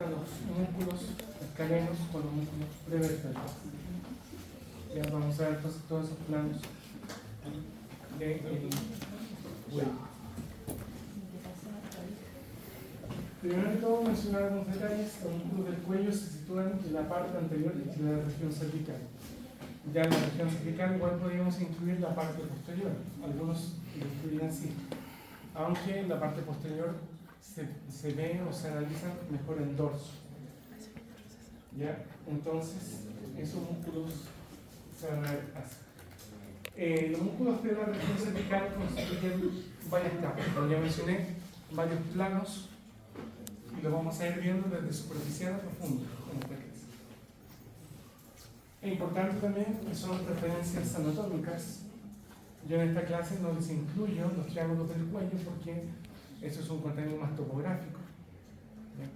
los músculos escalenos con los músculos prevertebrales. Ya vamos a ver entonces todos esos planos del cuello. Primero que todo, mencionar algunos detalles. Los músculos del cuello se sitúan en la parte anterior de la región cervical. Ya en la región cervical igual podríamos incluir la parte posterior. Algunos lo incluyen así. Aunque en la parte posterior se ve o se analiza mejor el dorso. ¿Ya? Entonces, esos músculos se van a ver así. Los músculos de la región cervical constituyen varias capas. Como ya mencioné, varios planos y lo vamos a ir viendo desde superficial a profundo en esta clase. Es importante también que son referencias anatómicas. Yo en esta clase no les incluyo los triángulos del cuello porque eso es un contenido más topográfico. ¿Ya?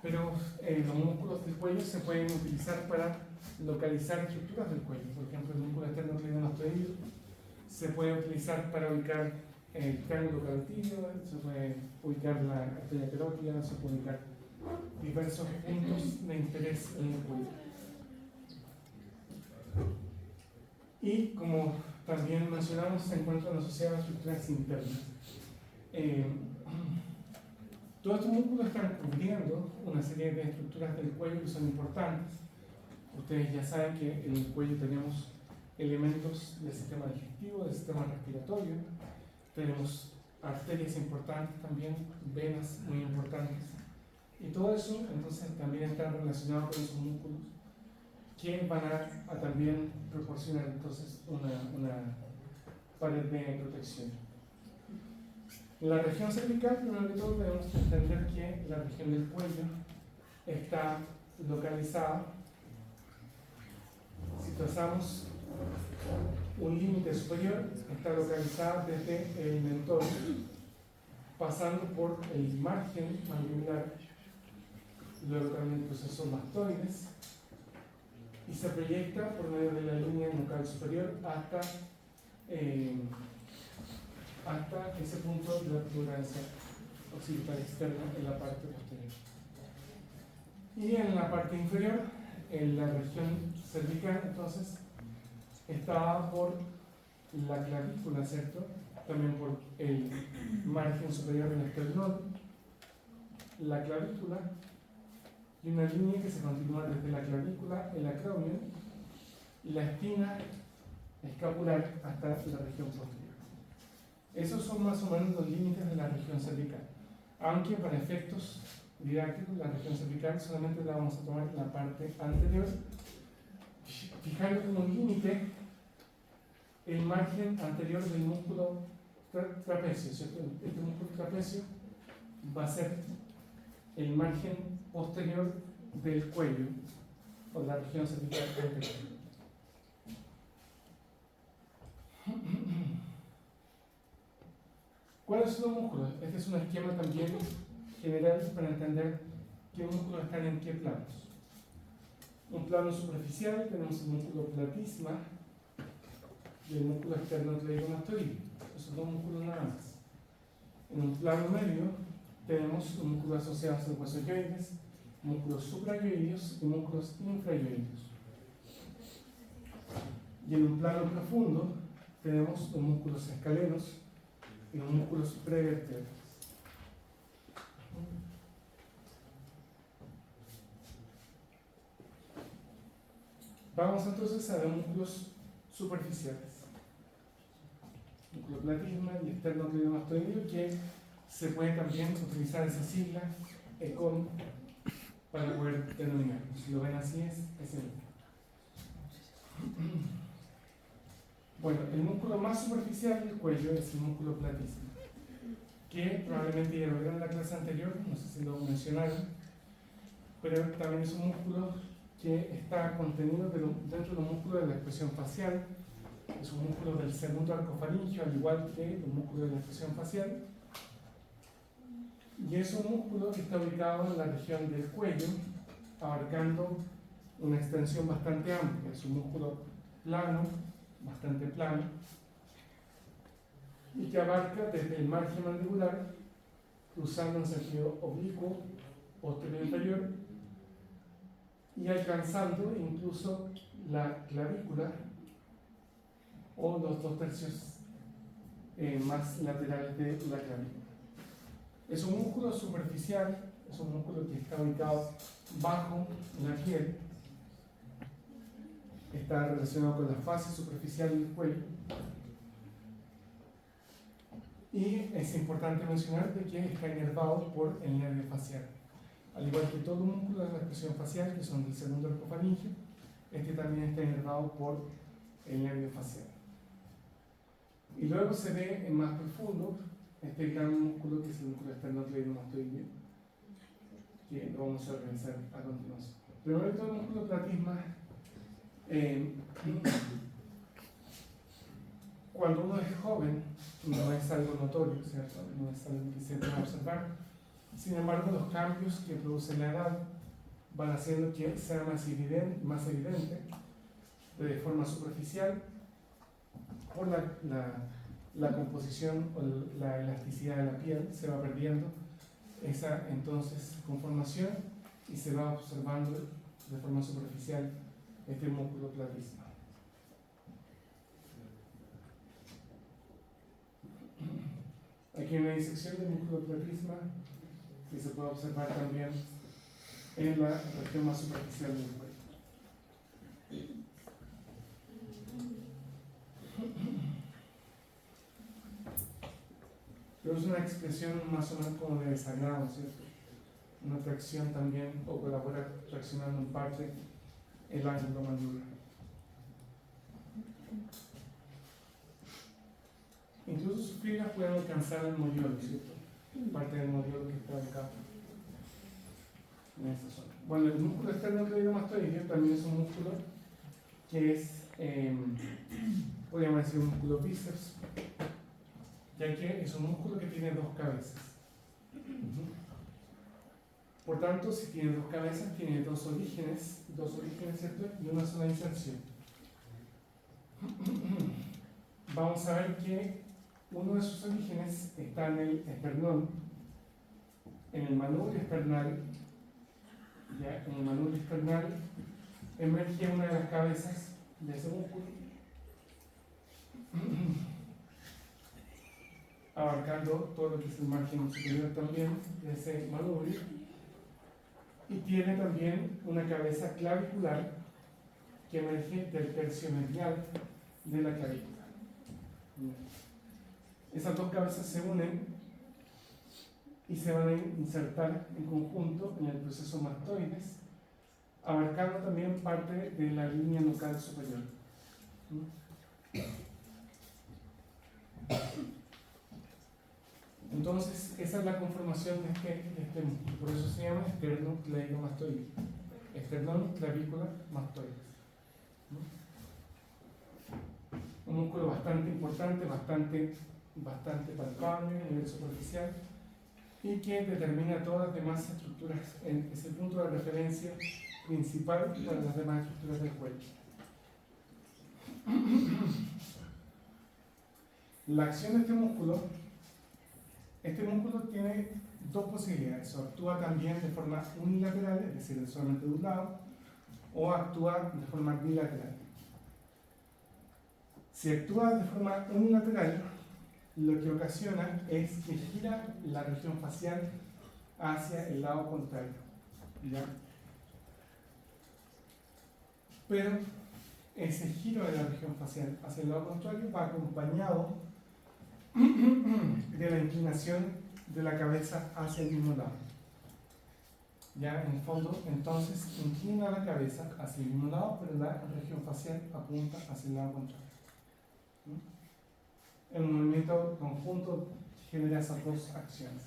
Pero los músculos del cuello se pueden utilizar para localizar estructuras del cuello. Por ejemplo, el músculo esternocleidomastoideo se puede utilizar para ubicar el triángulo carotídeo, se puede ubicar la arteria carótida, se puede ubicar diversos puntos de interés en el cuello. Y como también mencionamos, se encuentran asociados a estructuras internas. Todos estos músculos están cubriendo una serie de estructuras del cuello que son importantes. Ustedes ya saben que en el cuello tenemos elementos del sistema digestivo, del sistema respiratorio, tenemos arterias importantes también, venas muy importantes. Y todo eso entonces también está relacionado con esos músculos que van a también proporcionar entonces una pared de protección. En la región cervical, primero que todo, debemos entender que la región del cuello está localizada. Si trazamos un límite superior, está localizada desde el mentón, pasando por el margen mandibular, luego también el proceso mastoides, y se proyecta por medio de la línea nucal superior hasta ese punto de la protuberancia occipital externa en la parte posterior. Y en la parte inferior, en la región cervical, entonces, está dada por la clavícula, ¿cierto? También por el margen superior del esternón, la clavícula, y una línea que se continúa desde la clavícula, el acromion, y la espina escapular hasta la región posterior. Esos son más o menos los límites de la región cervical. Aunque para efectos didácticos, la región cervical solamente la vamos a tomar en la parte anterior, fijando como límite el margen anterior del músculo trapecio, ¿cierto? Este músculo trapecio va a ser el margen posterior del cuello o la región cervical anterior. ¿Cuáles son los músculos? Este es un esquema también general para entender qué músculos están en qué planos. Un plano superficial tenemos el músculo platisma y el músculo esternocleidomastoideo. Esos dos músculos nada más. En un plano medio tenemos un músculo asociado a los huesos yoides, músculos suprayoideos y músculos infrayoideos. Y en un plano profundo tenemos los músculos escalenos y los músculos prevertebrales. Vamos entonces a los músculos superficiales. Músculo platisma y esternocleidomastoideo, que se puede también utilizar esa sigla ECOM para poder denominarlo. Si lo ven así es el mismo. Bueno, el músculo más superficial del cuello es el músculo platisma, que probablemente ya lo vieron en la clase anterior, no sé si lo mencionaron, pero también es un músculo que está contenido dentro de los músculos de la expresión facial. Es un músculo del segmento arcofaringio, al igual que los músculos de la expresión facial. Y es un músculo que está ubicado en la región del cuello, abarcando una extensión bastante amplia. Es un músculo plano, bastante plano, y que abarca desde el margen mandibular, cruzando en sentido oblicuo posterior inferior y alcanzando incluso la clavícula o los 2/3 más laterales de la clavícula. Es un músculo superficial, es un músculo que está ubicado bajo la piel, está relacionado con la fase superficial del cuello. Y es importante mencionar de que está inervado por el nervio facial. Al igual que todo músculo de la expresión facial, que son del segundo arco faríngeo, este también está inervado por el nervio facial. Y luego se ve en más profundo este gran músculo que es el músculo esternocleidomastoideo, que lo vamos a organizar a continuación. Primero de todo, el músculo platisma, cuando uno es joven, no es algo notorio, ¿cierto? No es algo que se pueda observar. Sin embargo, los cambios que produce la edad van haciendo que sea más evidente de forma superficial por la composición o la elasticidad de la piel. Se va perdiendo esa entonces conformación y se va observando de forma superficial este músculo platisma. Aquí hay una disección del músculo platisma que se puede observar también en la región más superficial del cuello. Pero es una expresión más o menos como de desagrado, ¿cierto? Una tracción también, o colabora traccionando en parte el ángulo mandibular. Incluso sus fibras pueden alcanzar el modiolo, ¿cierto? Parte del modiolo que está acá, en esta zona. Bueno, el músculo esternocleidomastoideo también es un músculo que es, podríamos decir, un músculo bíceps, ya que es un músculo que tiene dos cabezas. Por tanto, si tiene dos cabezas, tiene dos orígenes, ¿cierto? Y una sola inserción. Vamos a ver que uno de sus orígenes está en el esternón, en el manubrio esternal. Ya, en el manubrio esternal emerge una de las cabezas de ese músculo, abarcando todo lo que es el margen superior también de ese manubrio, y tiene también una cabeza clavicular que emerge del tercio medial de la clavícula. Esas dos cabezas se unen y se van a insertar en conjunto en el proceso mastoides, abarcando también parte de la línea nucal superior. Entonces, esa es la conformación de este músculo. Por eso se llama esternocleidomastoideo. Esternón, clavícula, mastoides. Un músculo bastante importante, bastante palpable a nivel superficial y que determina todas las demás estructuras. Es el punto de referencia principal para las demás estructuras del cuerpo. La acción de este músculo tiene dos posibilidades: o actúa también de forma unilateral, es decir, solamente de un lado, o actúa de forma bilateral. Si actúa de forma unilateral, lo que ocasiona es que gira la región facial hacia el lado contrario, ¿ya? Pero ese giro de la región facial hacia el lado contrario va acompañado de la inclinación de la cabeza hacia el mismo lado. Ya, en el fondo, entonces inclina la cabeza hacia el mismo lado, pero la región facial apunta hacia el lado contrario. El movimiento conjunto genera esas dos acciones.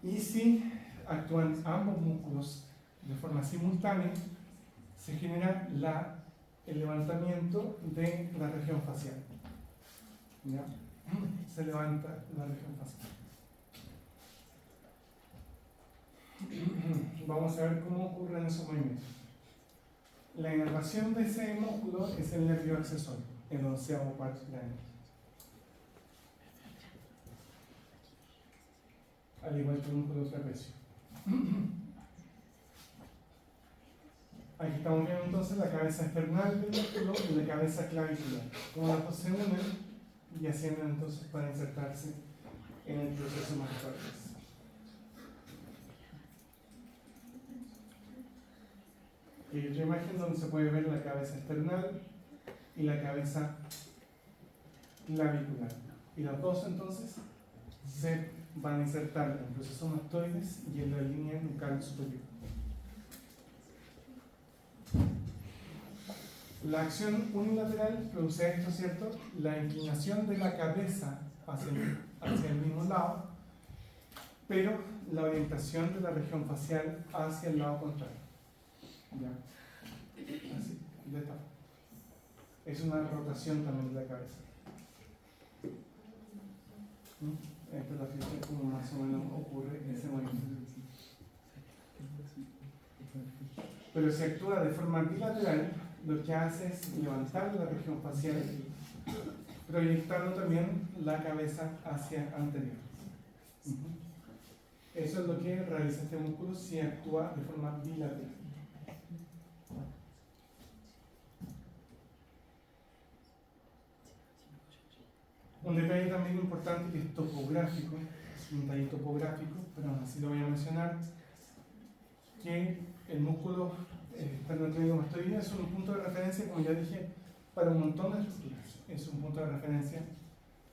Y si actúan ambos músculos de forma simultánea, se genera el levantamiento de la región facial. ¿Ya? Se levanta la región facial. Vamos a ver cómo ocurren esos movimientos. La inervación de ese músculo es el nervio accesorio, el 11º cuarto cráneo. Al igual que el músculo trapecio. Aquí estamos viendo entonces la cabeza esternal del músculo y la cabeza clavicular. Como las dos se unen y ascienden entonces para insertarse en el proceso más fuerte. Hay otra imagen donde se puede ver la cabeza esternal y la cabeza clavicular. Y las dos entonces se van a insertar en el proceso mastoides y en la línea nucal superior. La acción unilateral produce esto, ¿cierto? La inclinación de la cabeza hacia el mismo lado, pero la orientación de la región facial hacia el lado contrario. ¿Ya? Así, de esta forma. Es una rotación también de la cabeza. Esta es la figura como más o menos ocurre en ese momento. Pero si actúa de forma bilateral, lo que hace es levantar la región facial, proyectando también la cabeza hacia anterior. Eso es lo que realiza este músculo si actúa de forma bilateral. Un detalle también importante que es topográfico, es un detalle topográfico, pero así lo voy a mencionar, que el músculo esternocleidomastoideo es un punto de referencia, como ya dije, para un montón de estructuras. Es un punto de referencia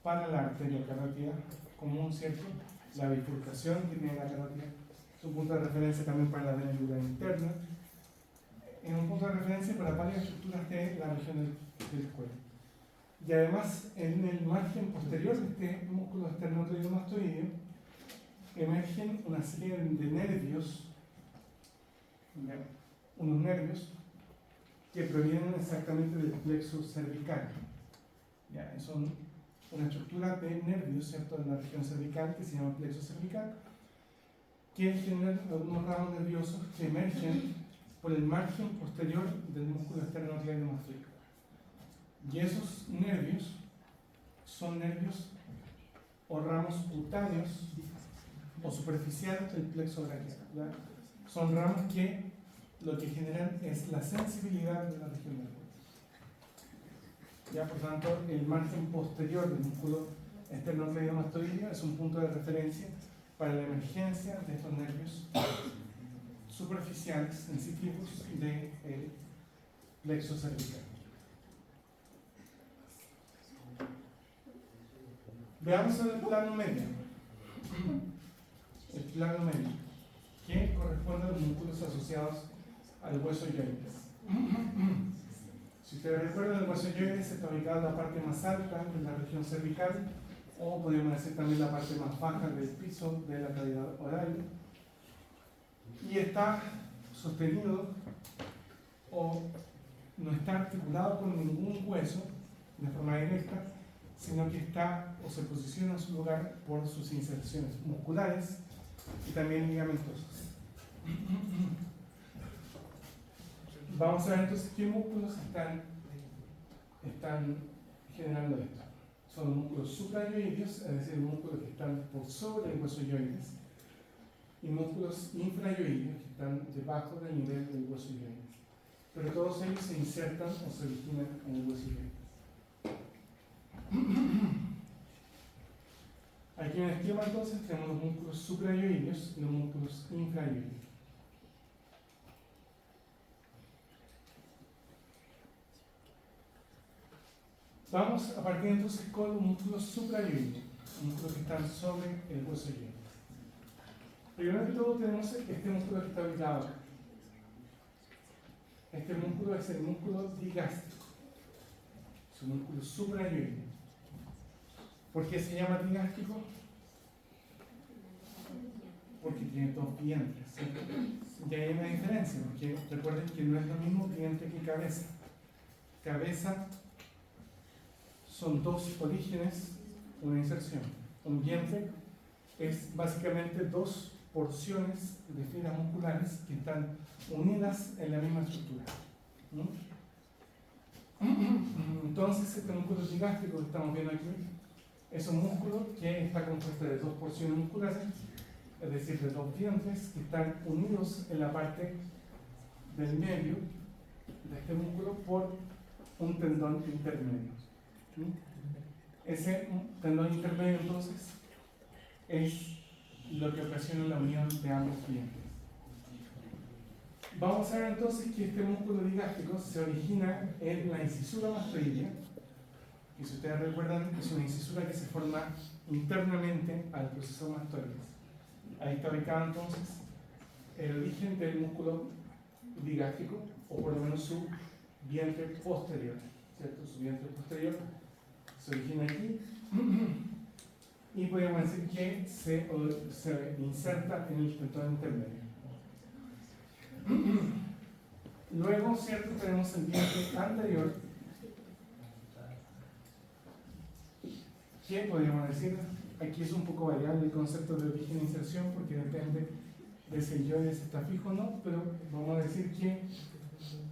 para la arteria carótida común, ¿cierto? La bifurcación que tiene la carótida. Es un punto de referencia también para la vena yugular interna. Es un punto de referencia para varias estructuras de la región del cuello. Y además, en el margen posterior de este músculo esternocleidomastoideo emergen una serie de nervios, unos nervios que provienen exactamente del plexo cervical. Son una estructura de nervios, ¿cierto?, en la región cervical que se llama plexo cervical, que generan algunos ramos nerviosos que emergen por el margen posterior del músculo esternocleidomastoideo. Y esos nervios son nervios o ramos cutáneos o superficiales del plexo braquial. Son ramos que lo que generan es la sensibilidad de la región del cuello. Por tanto, el margen posterior del músculo esternocleidomastoideo es un punto de referencia para la emergencia de estos nervios superficiales, sensitivos del plexo cervical. Veamos el plano medio. El plano medio, que corresponde a los músculos asociados al hueso yoides. Si ustedes recuerdan, el hueso yoides está ubicado en la parte más alta de la región cervical, o podríamos decir también la parte más baja del piso de la cavidad oral, y está sostenido o no está articulado con ningún hueso de forma directa, sino que está o se posiciona en su lugar por sus inserciones musculares y también ligamentosas. Vamos a ver entonces qué músculos están generando esto. Son músculos suprayoideos, es decir, músculos que están por sobre el hueso yoides, y músculos infrayoideos que están debajo del nivel del hueso yoides. Pero todos ellos se insertan o se originan en el hueso yoides. Aquí en el esquema entonces tenemos los músculos suprayoideos y los músculos infrayoideos. Vamos a partir entonces con los músculos suprayoideos, los músculos que están sobre el hueso yoides. Primero que todo tenemos este músculo que está ubicado acá. Este músculo es el músculo digástrico, es un músculo suprayoideo. ¿Por qué se llama digástrico? Porque tiene dos dientes, ¿cierto? Y hay una diferencia, porque recuerden que no es lo mismo diente que cabeza. Cabeza son dos orígenes, una inserción. Un diente es básicamente dos porciones de fibras musculares que están unidas en la misma estructura. Entonces, este músculo digástrico que estamos viendo aquí es un músculo que está compuesto de dos porciones musculares es decir, de dos vientres que están unidos en la parte del medio de este músculo por un tendón intermedio. Ese tendón intermedio entonces es lo que ocasiona la unión de ambos vientres. Vamos a ver entonces que este músculo digástrico se origina en la incisura mastoidea, y si ustedes recuerdan es una incisura que se forma internamente al proceso mastoides. Ahí está ubicado entonces el origen del músculo digástrico, o por lo menos su vientre posterior, ¿cierto? Su vientre posterior se origina aquí y podemos decir que se inserta en el tendón intermedio. Luego, ¿cierto? Tenemos el vientre anterior, que podríamos decir, aquí es un poco variable el concepto de origen e inserción porque depende de si el yoides está fijo o no, pero vamos a decir que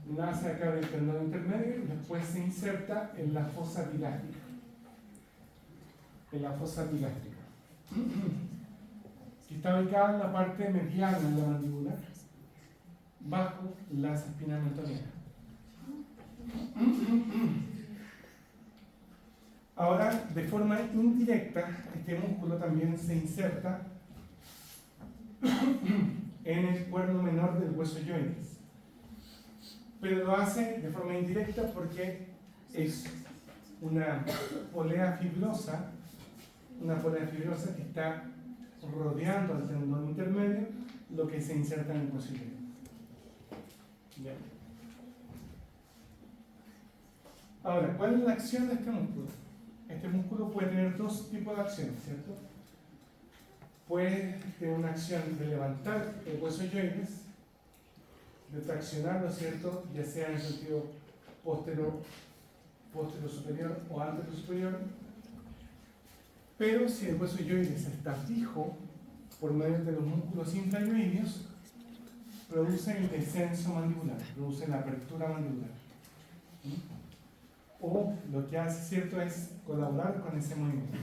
nace acá del tendón intermedio y después se inserta en la fosa digástrica. En la fosa digástrica. Que está ubicada en la parte mediana de la mandíbula, bajo las espinas mentonianas. Ahora, de forma indirecta, este músculo también se inserta en el cuerno menor del hueso yoides. Pero lo hace de forma indirecta porque es una polea fibrosa que está rodeando al tendón intermedio, lo que se inserta en el hueso yoides. Bien. Ahora, ¿cuál es la acción de este músculo? Este músculo puede tener dos tipos de acciones, ¿cierto? Puede tener una acción de levantar el hueso yoides, de traccionarlo, ¿cierto? Ya sea en el sentido postero superior o antero superior. Pero si el hueso yoides está fijo por medio de los músculos intrayoideos, produce el descenso mandibular, produce la apertura mandibular. O lo que hace, ¿cierto?, es colaborar con ese movimiento.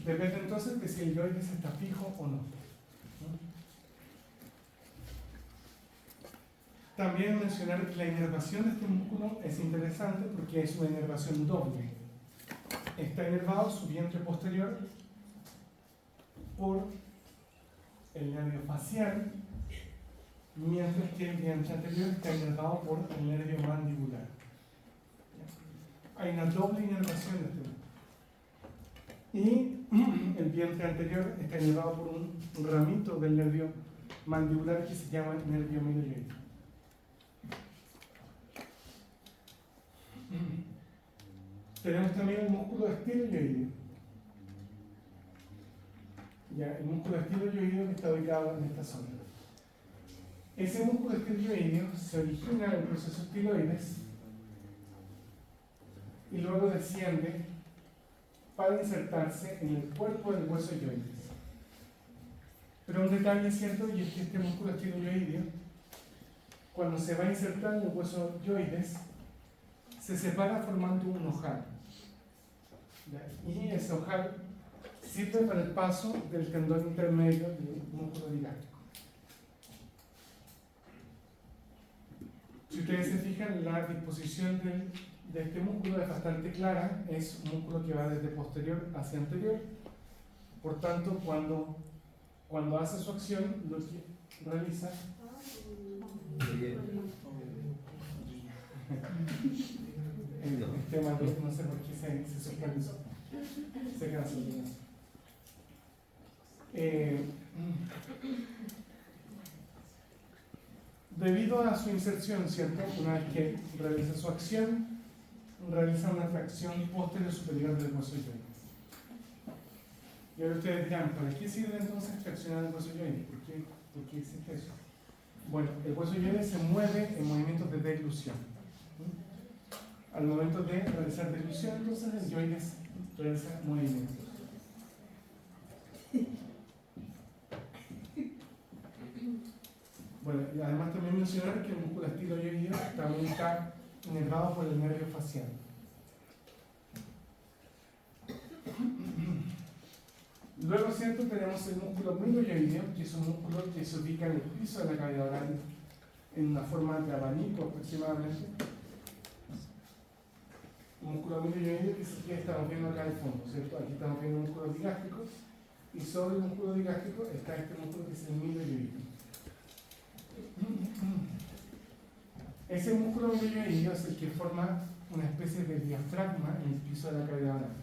Depende entonces de si el yoides está fijo o no. También mencionar que la inervación de este músculo es interesante porque es una inervación doble. Está inervado su vientre posterior por el nervio facial, mientras que el vientre anterior está inervado por el nervio mandibular. Hay una doble inervación de este músculo. Y el vientre anterior está inervado por un ramito del nervio mandibular que se llama nervio medulloide. Tenemos también el músculo estiloyoideo. Ya, el músculo estiloyoideo que está ubicado en esta zona. Ese músculo estiloyoideo se origina en el proceso estiloides y luego desciende para insertarse en el cuerpo del hueso yoides. Pero un detalle cierto, y es que este músculo estiloyoideo, cuando se va a insertar en el hueso yoides, se separa formando un ojal. Y ese ojal sirve para el paso del tendón intermedio del músculo digástrico. Si ustedes se fijan, la disposición de este músculo es bastante clara. Es un músculo que va desde posterior hacia anterior. Por tanto, cuando hace su acción, lo que realiza el tema de, no sé por qué se suspende, se cansa. Debido a su inserción, ¿cierto? Una vez que realiza su acción, realiza una tracción posterior superior del hueso yoides. Y ahora ustedes dirán, ¿para qué sirve entonces traccionar el hueso yoides? ¿Por qué existe eso? Bueno, el hueso yoides se mueve en movimientos de deglución. Al momento de realizar deglución, entonces el yoides realiza movimientos. Bueno, y además también mencionar que el músculo estiloyoideo también está inervado por el nervio facial. Luego, ¿cierto? Tenemos el músculo miloioideo, que es un músculo que se ubica en el piso de la cavidad oral en una forma de abanico aproximadamente. Un músculo miloioideo que estamos viendo acá al fondo, ¿cierto? Aquí estamos viendo un músculo digástrico y sobre el músculo digástrico está este músculo que es el miloioideo. Ese músculo miloioideo es el que forma una especie de diafragma en el piso de la cavidad oral.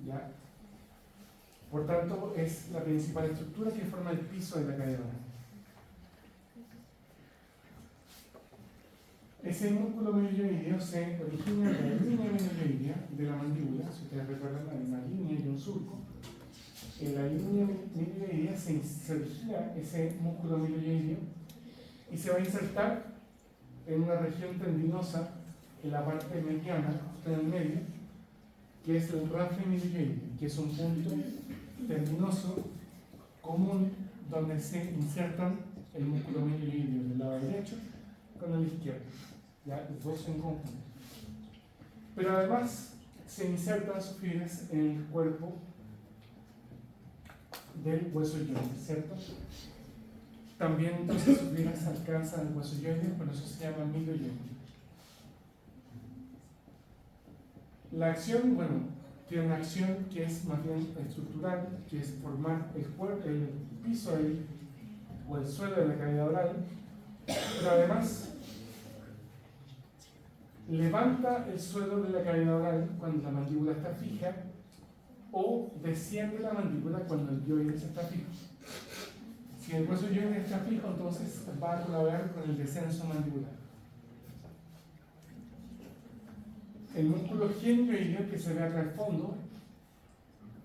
¿Ya? Por tanto, es la principal estructura que forma el piso de la cavidad oral. Ese músculo miloioideo se origina de la línea miloioidea de la mandíbula. Si ustedes recuerdan, hay una línea y un surco. En la línea miloioidea se origina ese músculo miloioideo y se va a insertar en una región tendinosa en la parte mediana, justo en el medio, que es el rafe miloioideo, que es un punto tendinoso común donde se insertan el músculo miloioideo del lado derecho con el izquierdo. ¿Ya? Los dos en conjunto. Pero además se insertan sus fibras en el cuerpo del hueso yoide, ¿cierto? También entonces sus fibras alcanzan el hueso yoide, por eso se llama miloioide. La acción, bueno, tiene una acción que es más bien estructural, que es formar el piso o el suelo de la cavidad oral, pero además levanta el suelo de la cavidad oral cuando la mandíbula está fija o desciende la mandíbula cuando el yoides está fijo. Si el hueso yoide está fijo, entonces va a colaborar con el descenso mandibular. El músculo genioideo que se ve acá al fondo,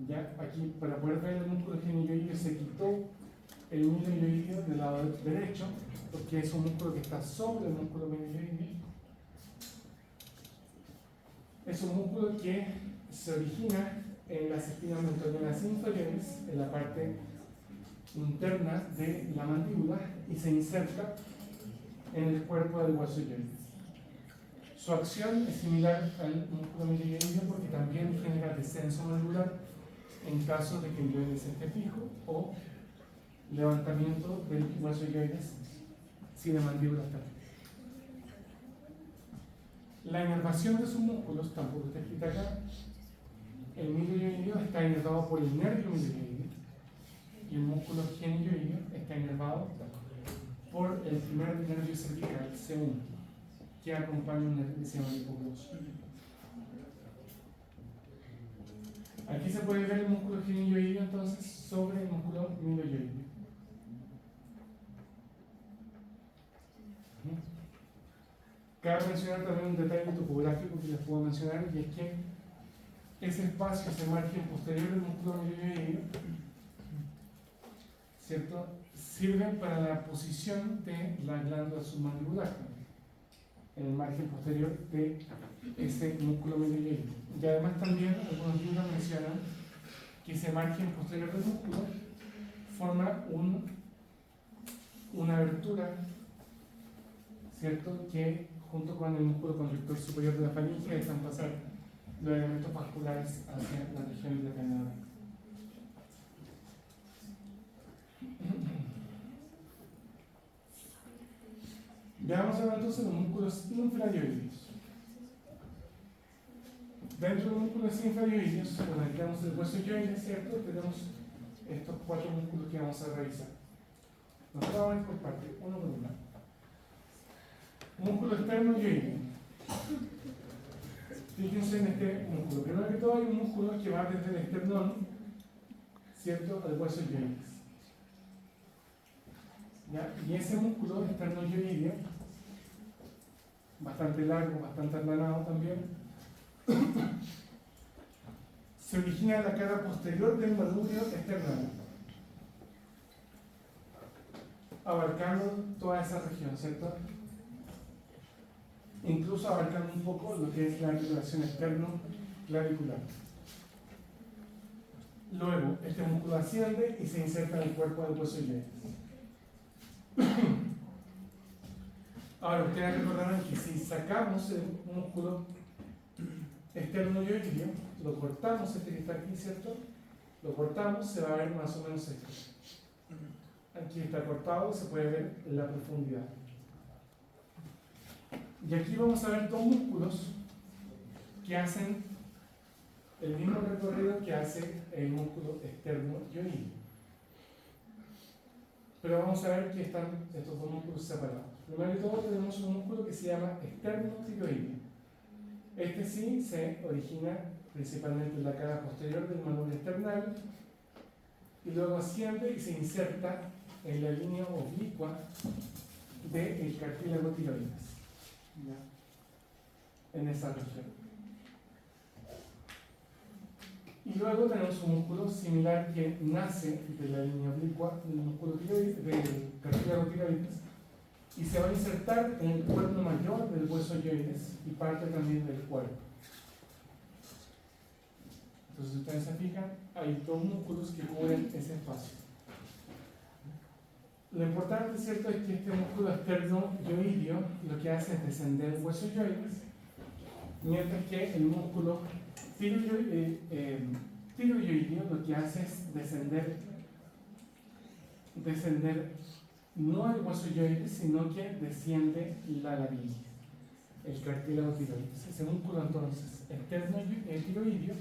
ya aquí para poder ver el músculo genioideo se quitó el miloioideo del lado derecho, porque es un músculo que está sobre el músculo miloioideo. Es un músculo que se origina en las espinas mentonianas inferiores, en la parte interna de la mandíbula, y se inserta en el cuerpo del hueso yoide. Su acción es similar al músculo miloioideo porque también genera descenso mandibular en caso de que el yoides esté fijo o levantamiento del hueso yoides si la mandíbula está fija. La inervación de sus músculos tampoco está escrita acá. El miloioideo está inervado por el nervio miloioideo y el músculo genioideo está inervado por el primer nervio cervical, C1, que acompaña un nervio que se llama hipogloso. Aquí se puede ver el músculo genioideo entonces sobre el músculo miloioideo. Cabe mencionar también un detalle topográfico que les puedo mencionar, y es que ese espacio, ese margen posterior del músculo miloioideo, ¿cierto?, sirve para la posición de la glándula submandibular en el margen posterior de ese músculo miloioideo. Y además también algunos libros mencionan que ese margen posterior del músculo forma una abertura, ¿cierto?, que junto con el músculo conductor superior de la faringe dejan pasar los elementos vasculares hacia la región de la cavidad oral. Veamos ahora entonces los músculos infrarioideos. Dentro de los músculos infrarioideos, cuando tenemos el hueso yoide, ¿cierto?, tenemos estos cuatro músculos que vamos a revisar. Nos vamos a ir por parte, uno por uno. Músculo externo yoide. Fíjense en este músculo. Primero que todo hay un músculo que va desde el esternón, ¿cierto?, al hueso yoides. ¿Ya? Y ese músculo esternoyoideo, bastante largo, bastante aplanado también, se origina en la cara posterior del manubrio esternal, abarcando toda esa región, ¿cierto? Incluso abarcando un poco lo que es la articulación externo-clavicular. Luego, este músculo asciende y se inserta en el cuerpo del hueso yoides. Ahora, ustedes recordarán que si sacamos el músculo externo yoideo, lo cortamos, este que está aquí, ¿cierto?, lo cortamos, se va a ver más o menos esto. Aquí está cortado, se puede ver la profundidad. Y aquí vamos a ver dos músculos que hacen el mismo recorrido que hace el músculo externo-ioidio. Pero vamos a ver que están estos dos músculos separados. Primero de todo tenemos un músculo que se llama externo-tiroideo. Este sí se origina principalmente en la cara posterior del manubrio esternal y luego asciende y se inserta en la línea oblicua del cartílago tiroides, en esa región. Y luego tenemos un músculo similar que nace de la línea oblicua del músculo tiroides, del cartílago tiroides, y se va a insertar en el cuerno mayor del hueso ioides y parte también del cuerpo. Entonces, si ustedes se fijan, hay dos músculos que cubren ese espacio. Lo importante, ¿cierto?, es que este músculo externo-ioidio lo que hace es descender el hueso ioides, mientras que el músculo tiroioidio lo que hace es descender no el hueso ioides, sino que desciende la laringe, el cartílago tiroides. Ese músculo entonces externo tiroidio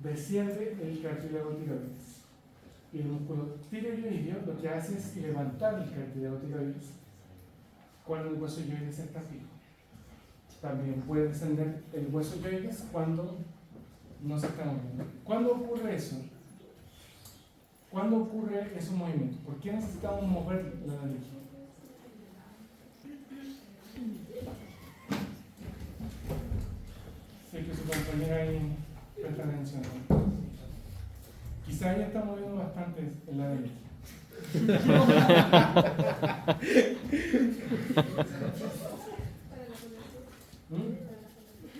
desciende el cartílago tiroides. Y el músculo tiroioidio lo que hace es levantar el cartílago tiroides cuando el hueso ioides está fijo. También puede descender el hueso ioides cuando no se está moviendo. ¿Cuándo ocurre eso? ¿Cuándo ocurre ese movimiento? ¿Por qué necesitamos mover la nariz? Sé que su compañera ahí presta atención, ¿no? Quizá ella está moviendo bastante en la nariz.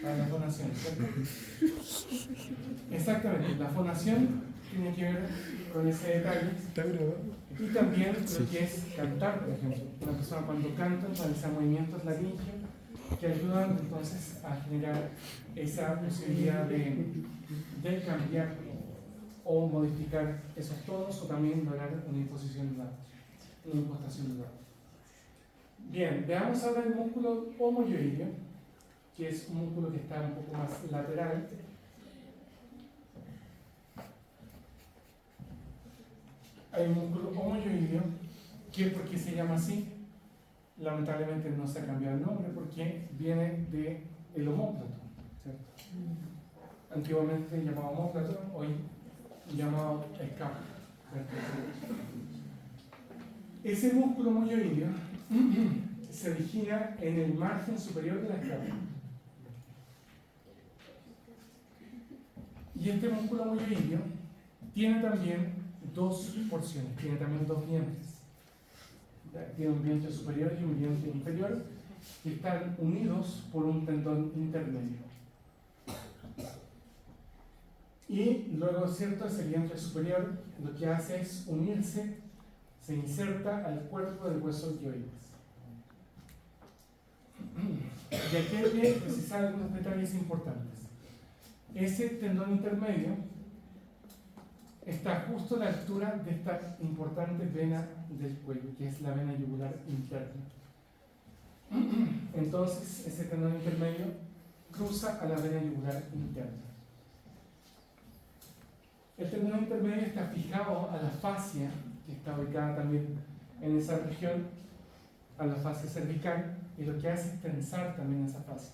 Para la fonación, ¿cierto? Exactamente, la fonación tiene que ver con ese detalle. Y también lo que es cantar, por ejemplo. Una persona cuando canta realiza movimientos laringeos que ayudan entonces a generar esa posibilidad de cambiar o modificar esos tonos o también lograr una imposición de una impostación de Bien, veamos ahora el músculo homoioideo, que es un músculo que está un poco más lateral. Hay un músculo homoioideo que, ¿por qué se llama así? Lamentablemente no se ha cambiado el nombre porque viene del omóplato, ¿cierto? Antiguamente llamado omóplato, hoy llamado escápula. Ese músculo homoioideo se origina en el margen superior de la escápula. Y este músculo homoioideo tiene también dos porciones, tiene también dos vientres. Tiene un vientre superior y un vientre inferior que están unidos por un tendón intermedio. Y luego, ¿cierto?, ese vientre superior lo que hace es unirse, se inserta al cuerpo del hueso ioides. Y aquí hay que precisar algunos detalles importantes. Ese tendón intermedio está justo a la altura de esta importante vena del cuello, que es la vena yugular interna. Entonces, ese tendón intermedio cruza a la vena yugular interna. El tendón intermedio está fijado a la fascia, que está ubicada también en esa región, a la fascia cervical, y lo que hace es tensar también esa fascia.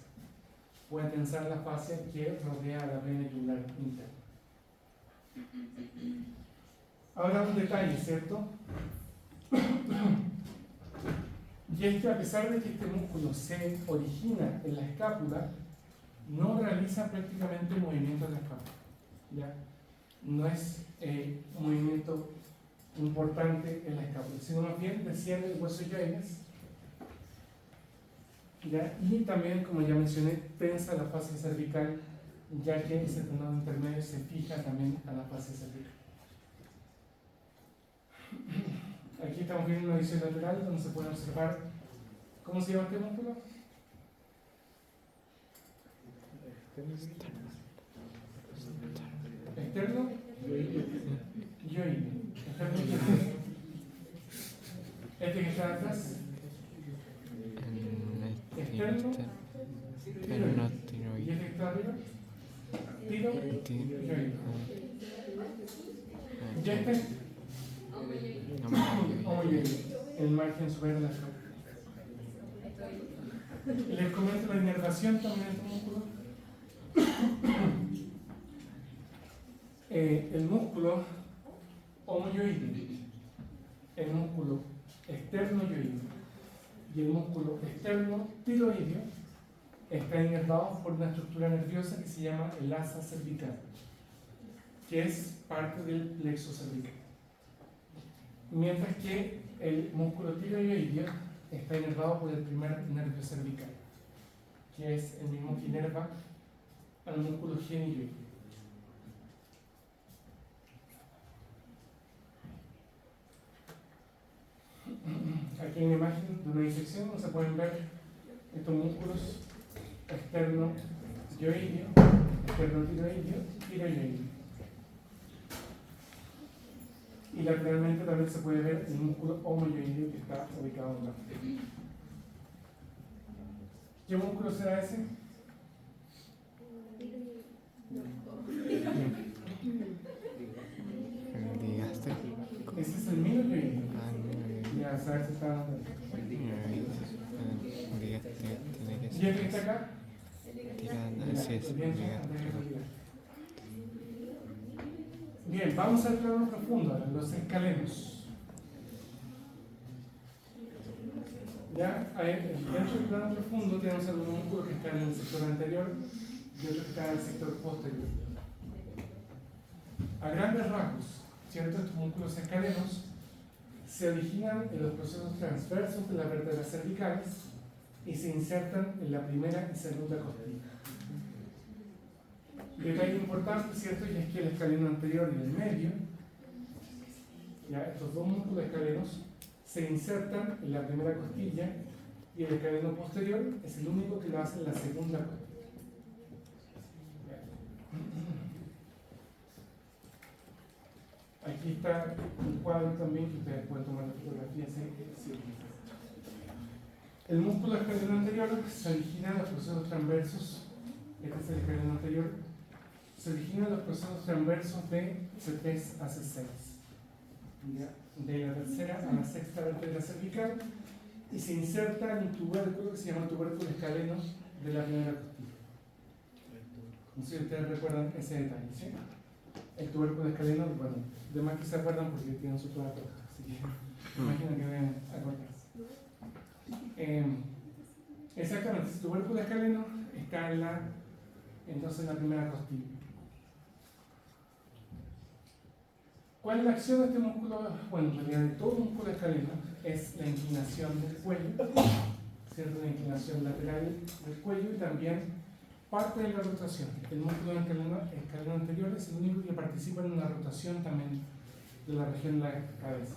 Puede tensar la fascia que rodea a la vena yugular interna. Ahora un detalle, ¿cierto? Y es que a pesar de que este músculo se origina en la escápula, no realiza prácticamente movimientos de la escápula, ¿ya? No es un movimiento importante en la escápula, sino más bien desciende el hueso ioides, ¿ya? Y también, como ya mencioné, tensa la fascia cervical, ya que ese tendón intermedio se fija también a la fascia cervical. Aquí estamos viendo una visión lateral donde se puede observar, ¿cómo se llama este músculo? Externo Yoide. Este que está atrás. Externo. Y este que está arriba. Tiroide. Y este. Homoyoide. El margen superior de la cara. Les comento la inervación también del músculo. El músculo homoyoide, el músculo externo-yoide y el músculo externo-tiroideo están inervados por una estructura nerviosa que se llama el asa cervical, que es parte del plexo cervical. Mientras que el músculo tiroideo está inervado por el primer nervio cervical, que es el mismo que inerva al músculo genioide. Aquí hay una imagen de una disección donde se pueden ver estos músculos externo-yoideo, externo-tiroideo y tiroideo. Y lateralmente también se puede ver el músculo homoyoideo que está ubicado en la frente. ¿Qué músculo será ese? Ese es el minoyoideo. Ya, sabes si está dando. ¿Y el que está acá? Bien, vamos al plano profundo, los escalenos. Ya, dentro del plano profundo tenemos algunos músculos que están en el sector anterior y otros que están en el sector posterior. A grandes rasgos, ¿cierto? Estos músculos escalenos se originan en los procesos transversos de las vértebras cervicales y se insertan en la primera y segunda costilla. Detalle importante, ¿cierto? Y es que el escaleno anterior y el medio, ya estos dos músculos escalenos, se insertan en la primera costilla y el escaleno posterior es el único que lo hace en la segunda costilla. Aquí está un cuadro también que ustedes pueden tomar la fotografía. El músculo escaleno anterior se origina en los procesos transversos. Este es el escaleno anterior. Se origina en los procesos transversos de C3 a C6. De la tercera a la sexta vértebra cervical y se inserta en un tubérculo que se llama tubérculo escaleno de la primera costilla. No sé si ustedes recuerdan ese detalle, ¿sí? El tubérculo escaleno, bueno, de más que se acuerdan porque tienen su plato, así que imagino que deben acordarse. Exactamente, el tubérculo escaleno está entonces en la primera costilla. ¿Cuál es la acción de este músculo? Bueno, en realidad de todo músculo escaleno es la inclinación del cuello, ¿cierto? La inclinación lateral del cuello y también parte de la rotación. El músculo escaleno anterior es el único que participa en una rotación también de la región de la cabeza.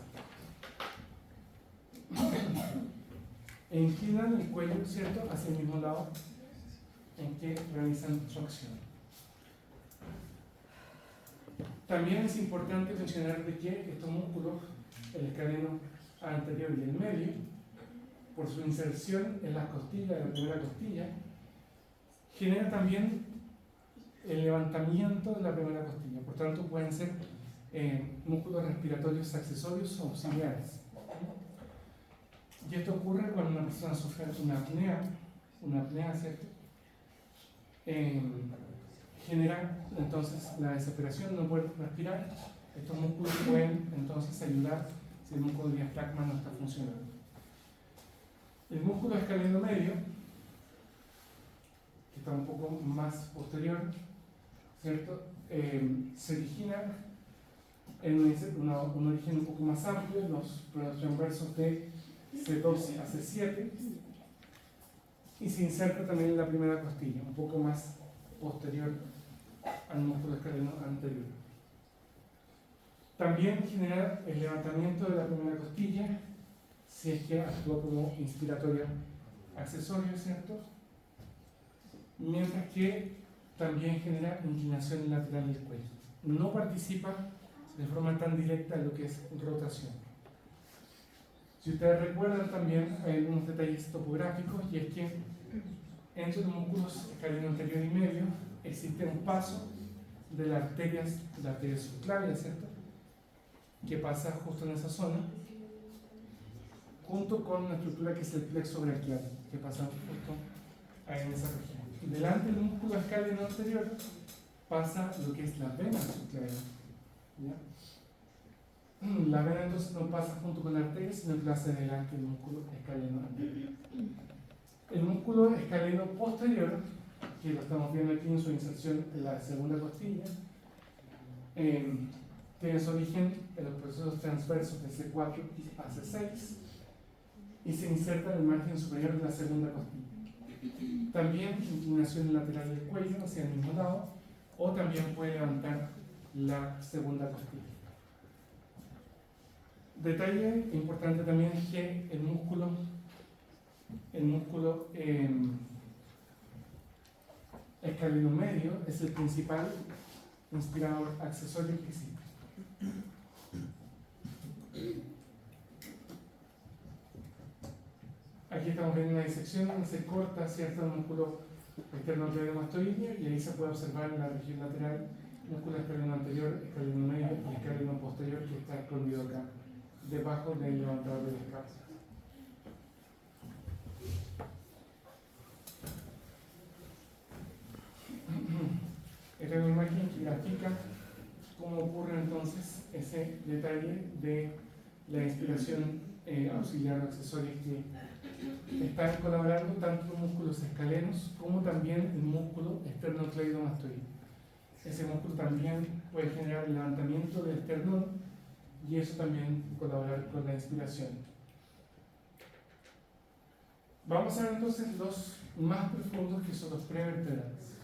E inclinan el cuello, ¿cierto?, hacia el mismo lado en que realizan su acción. También es importante mencionar de que estos músculos, el escaleno anterior y el medio, por su inserción en las costillas, de la primera costilla, genera también el levantamiento de la primera costilla. Por tanto, pueden ser músculos respiratorios accesorios o auxiliares. Y esto ocurre cuando una persona sufre una apnea, ¿cierto? Genera entonces la desesperación, no puede respirar. Estos músculos pueden entonces ayudar si el músculo diafragma no está funcionando. El músculo escaleno medio, que está un poco más posterior, ¿cierto? Se origina en un origen un poco más amplio, los transversos de C2 a C7, y se inserta también en la primera costilla, un poco más posterior al músculo escaleno anterior. También genera el levantamiento de la primera costilla si es que actúa como inspiratoria accesoria, ¿cierto? Mientras que también genera inclinación lateral del cuello. no participa de forma tan directa en lo que es rotación. Si ustedes recuerdan también hay algunos detalles topográficos, y es que entre los músculos escaleno anterior y medio existe un paso de la arteria subclavia, ¿cierto?, que pasa justo en esa zona, junto con una estructura que es el plexo braquial, que pasa justo ahí en esa región. Delante del músculo escaleno anterior pasa lo que es la vena subclavia, ¿ya? La vena entonces no pasa junto con la arteria, sino que pasa delante del músculo escaleno anterior. El músculo escaleno posterior, que lo estamos viendo aquí en su inserción en la segunda costilla, tiene su origen en los procesos transversos de C4 a C6 y se inserta en el margen superior de la segunda costilla. También inclinación lateral del cuello hacia el mismo lado, o también puede levantar la segunda costilla. Detalle importante también es que el músculo escaleno medio es el principal inspirador accesorio que existe. Aquí estamos viendo una disección donde se corta, ¿cierto?, el músculo esternocleidomastoideo, y ahí se puede observar en la región lateral el músculo escaleno anterior, escaleno medio y escaleno posterior, que está escondido acá, debajo del levantador de la escápula. Esta es una imagen que grafica cómo ocurre entonces ese detalle de la inspiración auxiliar o accesoria, que están colaborando tanto los músculos escalenos como también el músculo esternocleidomastoideo. Ese músculo también puede generar el levantamiento del esternón, y eso también colaborar con la inspiración. Vamos a ver entonces los más profundos, que son los prevertebrales.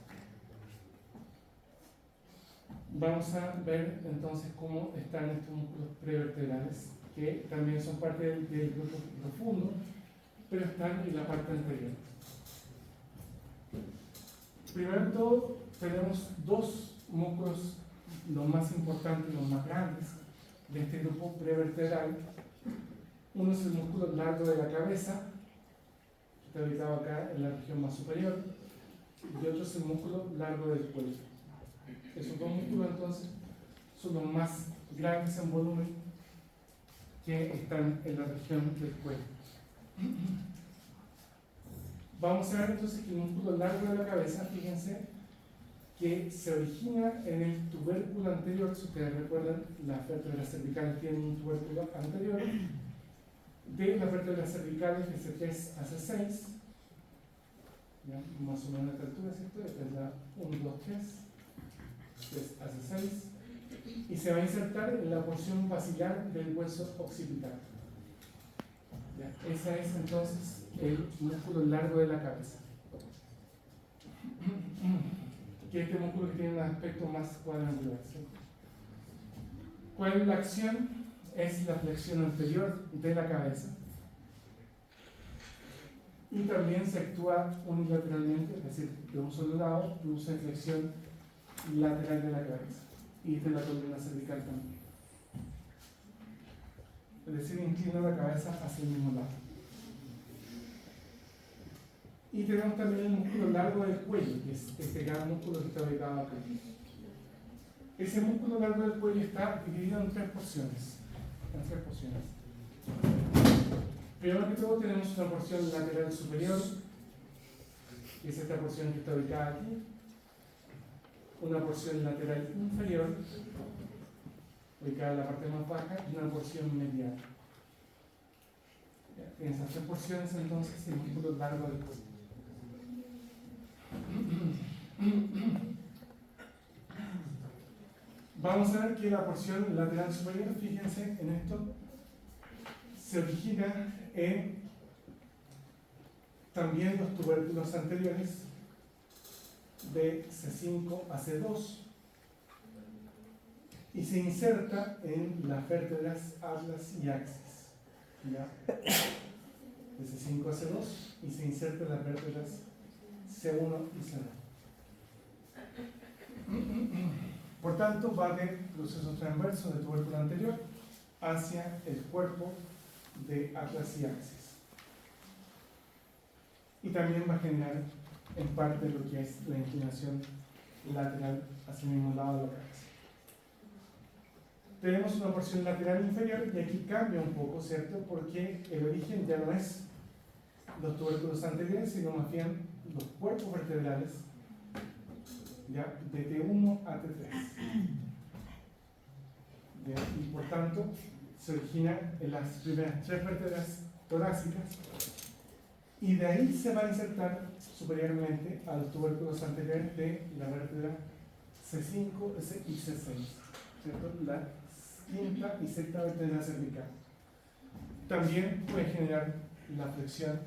Vamos a ver entonces cómo están estos músculos prevertebrales, que también son parte del grupo profundo, pero están en la parte anterior. Primero de todo, tenemos dos músculos, los más importantes, los más grandes de este grupo prevertebral. Uno es el músculo largo de la cabeza, que está ubicado acá en la región más superior, y otro es el músculo largo del cuello. Esos dos músculos entonces son los más grandes en volumen, que están en la región del cuello. Vamos a ver entonces que el músculo largo de la cabeza, fíjense, que se origina en el tubérculo anterior. Si ustedes recuerdan, las vértebras cervicales tienen un tubérculo anterior. De las vértebras cervicales de C3 a C6, ¿ya?, más o menos a esta altura, ¿cierto? Esta es la 1, 2, 3, 3 a C6, y se va a insertar en la porción basilar del hueso occipital. ¿Ya? Ese es entonces el músculo largo de la cabeza. Que este músculo que tiene un aspecto más cuadrangular, ¿cierto? ¿Cuál es la acción? Es la flexión anterior de la cabeza, y también se actúa unilateralmente, es decir, de un solo lado, produce flexión lateral de la cabeza, y de la columna cervical también. Es decir, inclina la cabeza hacia el mismo lado. Y tenemos también el músculo largo del cuello, que es este gran músculo que está ubicado acá. Ese músculo largo del cuello está dividido en tres porciones. Primero que todo tenemos una porción lateral superior, que es esta porción que está ubicada aquí. Una porción lateral inferior, ubicada en la parte más baja, y una porción medial. En esas tres porciones entonces el músculo largo del cuello. Vamos a ver que la porción lateral superior, fíjense en esto, se origina en también los tubérculos anteriores de C5 a C2 y se inserta en las vértebras atlas y axis, ¿ya?, de C5 a C2, y se inserta en las vértebras C1 y C2. Por tanto, va del proceso transverso del tubérculo anterior hacia el cuerpo de atlas y axis. Y también va a generar en parte lo que es la inclinación lateral hacia el mismo lado de la cabeza. Tenemos una porción lateral inferior y aquí cambia un poco, ¿cierto? Porque el origen ya no es los tubérculos anteriores, sino más bien los cuerpos vertebrales, ¿ya? De T1 a T3. ¿Ya? Y por tanto, se origina en las primeras 3 vértebras torácicas y de ahí se va a insertar superiormente a los tubérculos anteriores de la vértebra C5 y C6, ¿cierto? La quinta y sexta vértebra cervical. También puede generar la flexión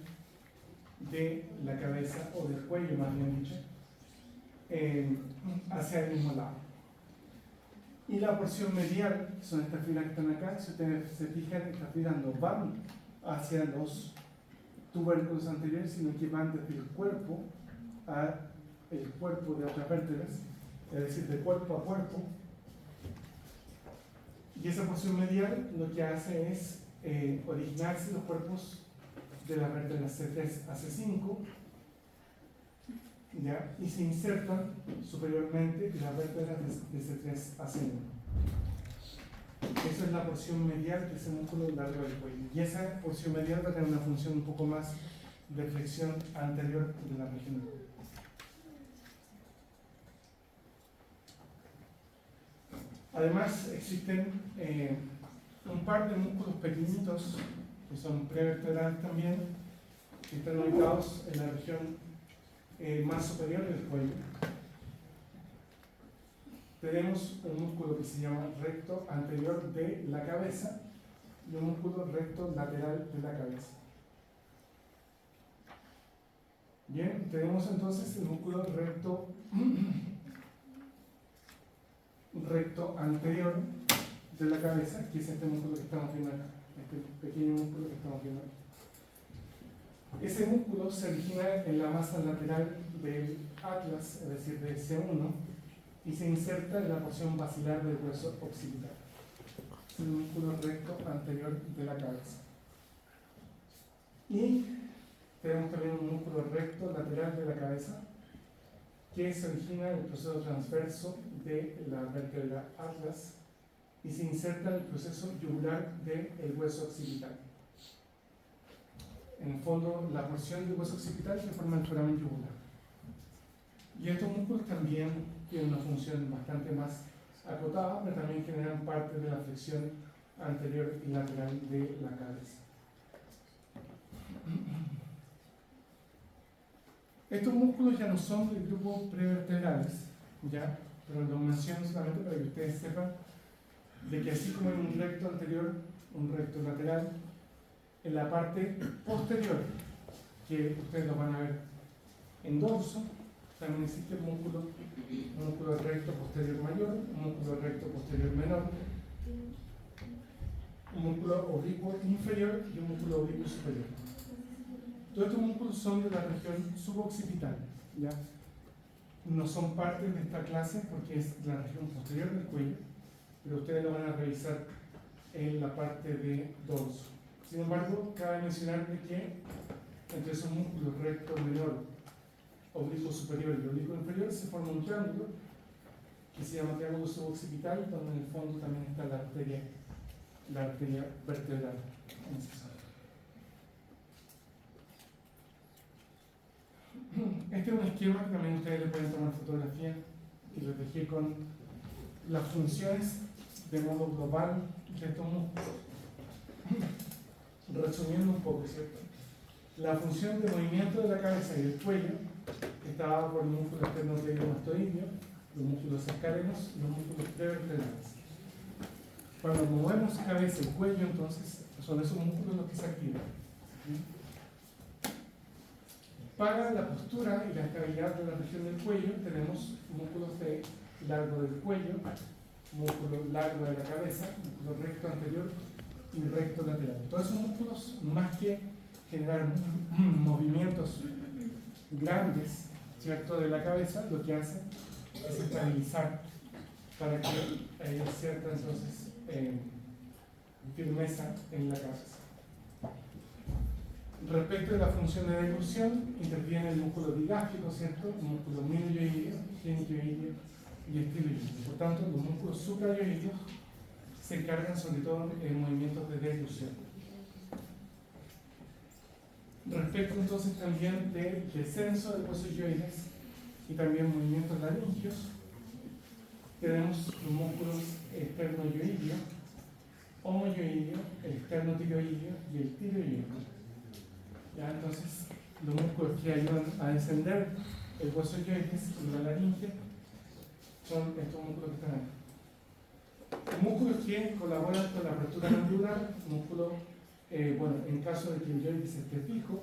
de la cabeza o del cuello, más bien dicho, hacia el mismo lado. Y la porción medial, que son estas filas que están acá, si ustedes se fijan, estas filas no van hacia los tubérculos anteriores, sino que van desde el cuerpo al cuerpo de otras vértebras, es decir, de cuerpo a cuerpo. Y esa porción medial lo que hace es originarse los cuerpos de las vértebras C3 a C5, ¿ya? Y se insertan superiormente las vértebras de C3 a C1. Esa es la porción medial de ese músculo largo del cuello. Y esa porción medial va a tener una función un poco más de flexión anterior de la región del cuello. Además, existen un par de músculos pequeñitos que son prevertebrales también, que están ubicados en la región más superior del cuello. Tenemos un músculo que se llama recto anterior de la cabeza y un músculo recto lateral de la cabeza. Bien, tenemos entonces el músculo recto anterior de la cabeza, que es este músculo que estamos viendo acá, este pequeño músculo que estamos viendo acá. Ese músculo se origina en la masa lateral del atlas, es decir, del C1, y se inserta en la porción basilar del hueso occipital. Es el músculo recto anterior de la cabeza. Y tenemos también un músculo recto lateral de la cabeza que se origina en el proceso transverso de la vértebra atlas y se inserta en el proceso yugular del hueso occipital. En el fondo, la porción del hueso occipital se forma el foramen yugular. Y estos músculos también tienen una función bastante más acotada, pero también generan parte de la flexión anterior y lateral de la cabeza. Estos músculos ya no son del grupo prevertebrales, ¿ya? Pero lo menciono solamente para que ustedes sepan de que así como hay un recto anterior, un recto lateral, en la parte posterior, que ustedes lo van a ver en dorso, también existe un músculo recto posterior mayor, un músculo recto posterior menor, un músculo oblicuo inferior y un músculo oblicuo superior. Todos estos músculos son de la región suboccipital, ¿ya? No son parte de esta clase porque es de la región posterior del cuello, pero ustedes lo van a revisar en la parte de dorso. Sin embargo, cabe mencionar de que entre esos músculos recto menor, oblicuo superior y oblicuo inferior se forma un triángulo que se llama triángulo suboccipital, donde en el fondo también está la arteria vertebral en esa zona. Este es un esquema que también ustedes le pueden tomar fotografía y reflejar con las funciones de modo global de estos músculos. Resumiendo un poco, ¿cierto? La función de movimiento de la cabeza y del cuello está dada por el músculo esternocleidomastoideo, los músculos escálenos y los músculos prevertebrales. Cuando movemos cabeza y cuello, entonces, son esos músculos los que se activan. Para la postura y la estabilidad de la región del cuello, tenemos músculos de largo del cuello, músculo largo de la cabeza, músculo recto anterior y recto lateral. Todos esos músculos, más que generar movimientos grandes, ¿cierto?, de la cabeza, lo que hacen es estabilizar para que haya cierta entonces firmeza en la cabeza. Respecto de la función de deglución, interviene el músculo digástrico, ¿cierto? El músculo milioideo, genitioideo y estiloideo. Por tanto, los músculos suprayoideos se encargan sobre todo en movimientos de deglución. Respecto entonces también del descenso de huesos yoides y también movimientos laringios, tenemos los músculos esternoyoideo, homoyoideo, el esternotiroideo y el tiroideo. ¿Ya? Entonces, los músculos que ayudan a descender el hueso yoides y la laringe son estos músculos que están ahí. Músculos que colaboran con la apertura mandibular, músculo, en caso de que el yoides esté fijo,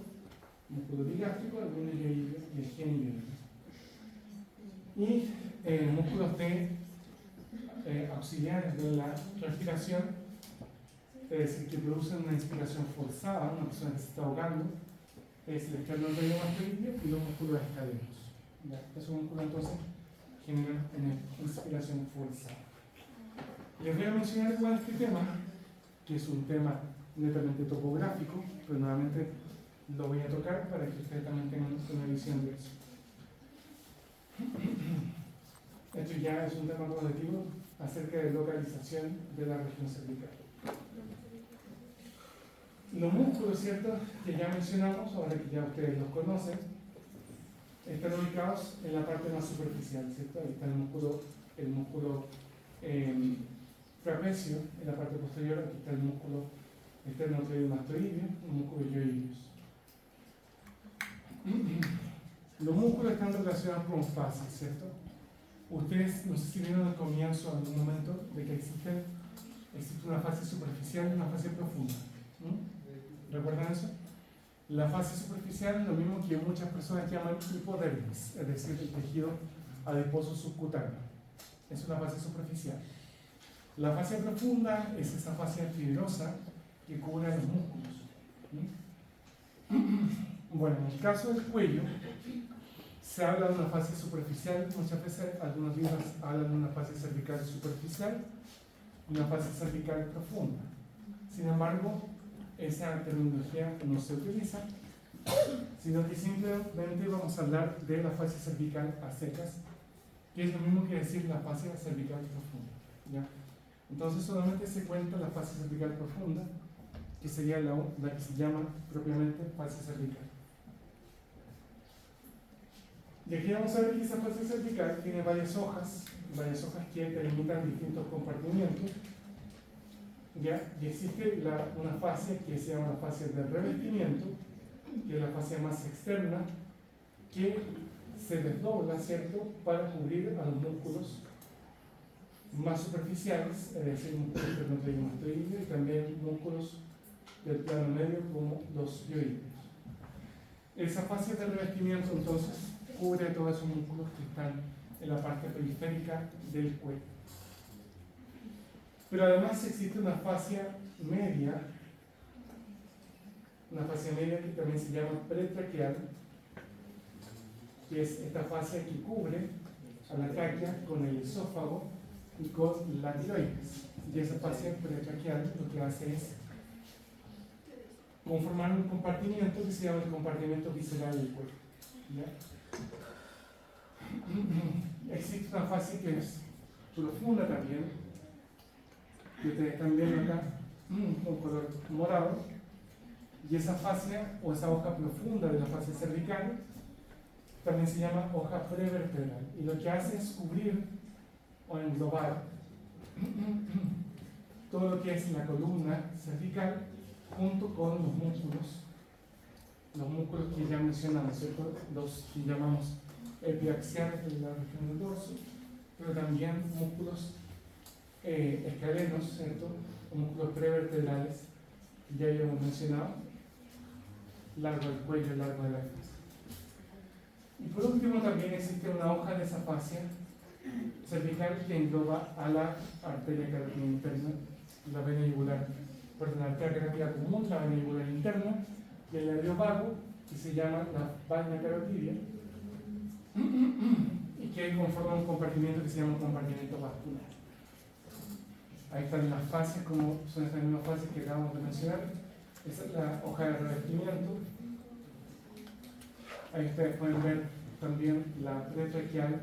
músculo digástrico, el milioideo y el genioideo. Y músculos de auxiliares de la respiración, es decir, que producen una inspiración forzada, una persona que se está ahogando, es el esternocleidomastoideo y los músculos escalenos. Esos músculos entonces generan una inspiración forzada. Les voy a mencionar igual este tema, que es un tema netamente topográfico, pero nuevamente lo voy a tocar para que ustedes también tengan una visión de eso. Esto ya es un tema cognitivo acerca de localización de la región cervical. Los músculos, ¿cierto?, que ya mencionamos, ahora que ya ustedes los conocen, están ubicados en la parte más superficial, ¿cierto? Ahí está el músculo trapecio en la parte posterior, aquí está el músculo esternocleidomastoideo, los músculos yoideos. Los músculos están relacionados con fases, ¿cierto? Ustedes, no sé si vieron al comienzo, en algún momento, de que existe una fase superficial y una fase profunda. ¿Recuerdan eso? La fase superficial es lo mismo que muchas personas llaman hipodermis, es decir, el tejido adiposo subcutáneo. Es una fase superficial. La fase profunda es esa fase fibrosa que cubre los músculos. Bueno, en el caso del cuello, se habla de una fase superficial, muchas veces algunos libros hablan de una fase cervical superficial y una fase cervical profunda. Sin embargo, esa terminología no se utiliza, sino que simplemente vamos a hablar de la fase cervical a secas, que es lo mismo que decir la fase cervical profunda. ¿Ya? Entonces solamente se cuenta la fase cervical profunda, que sería la que se llama propiamente fase cervical. Y aquí vamos a ver que esa fase cervical tiene varias hojas que delimitan distintos compartimientos. ¿Ya? Y existe una fase que se llama la fase de revestimiento, que es la fase más externa, que se desdobla, ¿cierto?, para cubrir a los músculos más superficiales, es decir, músculos esternocleidomastoideo y también músculos del plano medio como los yoideos. Esa fase de revestimiento entonces cubre todos esos músculos que están en la parte periférica del cuello. Pero además existe una fascia media que también se llama pretraqueal, que es esta fascia que cubre a la tráquea con el esófago y con la tiroides. Y esa fascia pretraqueal lo que hace es conformar un compartimiento que se llama el compartimento visceral del cuello. ¿Ya? Existe una fascia que es profunda también, que ustedes están viendo acá, con color morado, y esa fascia o esa hoja profunda de la fascia cervical también se llama hoja prevertebral, y lo que hace es cubrir o englobar todo lo que es la columna cervical junto con los músculos que ya mencionamos, ¿cierto? Los que llamamos epiaxiales de la región del dorso, pero también músculos escalenos, ¿cierto? O músculos prevertebrales, que ya habíamos mencionado, largo del cuello, largo de la cabeza. Y por último también existe una hoja de esa fascia cervical que engloba a la arteria carotina interna, la vena yugular, perdón, la arteria carotina común, la vena yugular interna, y el nervio vago, que se llama la vaina carotidia, y y que conforman un compartimiento que se llama compartimiento vascular. Ahí están las fases, como son estas mismas fases que acabamos de mencionar. Esa es la hoja de revestimiento. Ahí ustedes pueden ver también la pretraqueal,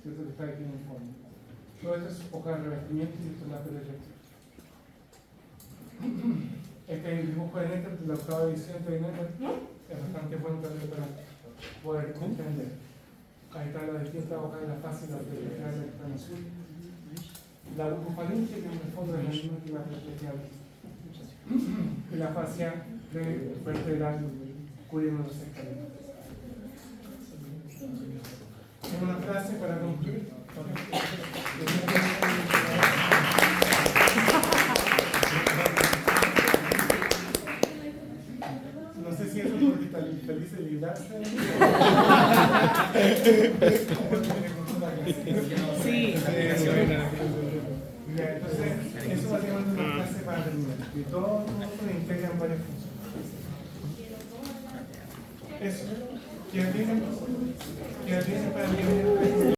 ¿cierto? Que está aquí en el fondo. Todo esto es hoja de revestimiento y esto es la pretraqueal. Este es el dibujo de Netter de la octava edición de Netter. Es bastante bueno también para poder entender. Ahí está la distinta hoja de la fase, la pretraqueal está en azul. La bucofaringe, que en el fondo es la misma que la pretraqueal. Y la fascia vertebral cubriendo los escaleras. En una frase para concluir. No sé si eso es porque está feliz de librarse. Sí. Ya, entonces, eso básicamente es una frase para terminar. Y todo se integra en varias funciones. Eso. ¿Quieren decir?